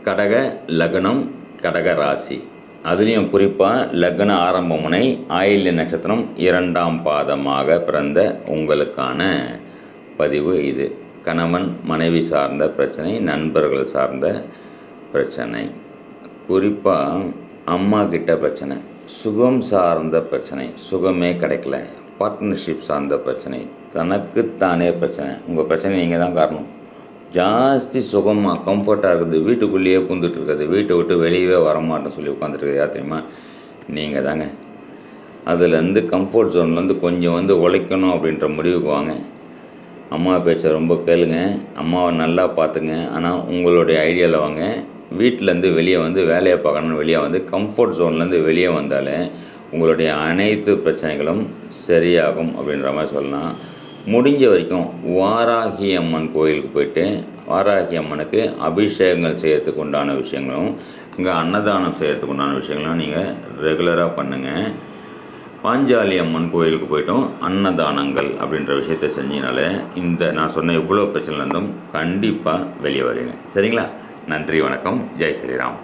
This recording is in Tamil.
கடக லக்னம், கடக ராசி. அதுலேயும் குறிப்பாக லக்ன ஆரம்ப முனை ஆயில்ய நட்சத்திரம் 2ஆம் பாதமாக பிறந்த உங்களுக்கான பதிவு இது. கணவன் மனைவி சார்ந்த பிரச்சனை, நண்பர்கள் சார்ந்த பிரச்சனை, குறிப்பாக அம்மா கிட்ட பிரச்சனை, சுகம் சார்ந்த பிரச்சனை, சுகமே கிடைக்கல, பார்ட்னர்ஷிப் சார்ந்த பிரச்சனை, தனக்குத்தானே பிரச்சனை. உங்கள் பிரச்சனை நீங்கள் தான் காரணம். ஜாஸ்தி சுகமாக கம்ஃபர்ட்டாக இருக்குது, வீட்டுக்குள்ளேயே பூந்துட்டுருக்குது, வீட்டை விட்டு வெளியவே வரமாட்டேன்னு சொல்லி உட்காந்துருக்குது. யார் தெரியுமா? நீங்கள் தாங்க. அதுலேருந்து கம்ஃபர்ட் ஜோன்லேருந்து கொஞ்சம் உழைக்கணும் அப்படின்ற முடிவுக்கு வாங்க. அம்மா பேச்சை ரொம்ப கேளுங்க, அம்மாவை நல்லா பார்த்துங்க. ஆனால் உங்களுடைய ஐடியாவில் வாங்க. வீட்டிலேருந்து வெளியே வேலையை பார்க்கணுன்னு வெளியே கம்ஃபர்ட் ஜோன்லேருந்து வெளியே வந்தாலே உங்களுடைய அனைத்து பிரச்சனைகளும் சரியாகும் அப்படின்ற மாதிரி சொல்லலாம். முடிஞ்ச வரைக்கும் வாராகி அம்மன் கோயிலுக்கு போயிட்டு வாராகி அம்மனுக்கு அபிஷேகங்கள் செய்யறதுக்கு உண்டான விஷயங்களும் இங்கே அன்னதானம் செய்யறதுக்கு உண்டான விஷயங்களும் நீங்கள் ரெகுலராக பண்ணுங்கள். பாஞ்சாலி அம்மன் கோயிலுக்கு போய்ட்டும் அன்னதானங்கள் அப்படின்ற விஷயத்தை செஞ்சினாலே இந்த நான் சொன்ன இவ்வளோ பிரச்சனைலேருந்தும் கண்டிப்பாக வெளியே வரீங்க. சரிங்களா? நன்றி, வணக்கம், ஜெய் ஸ்ரீராம்.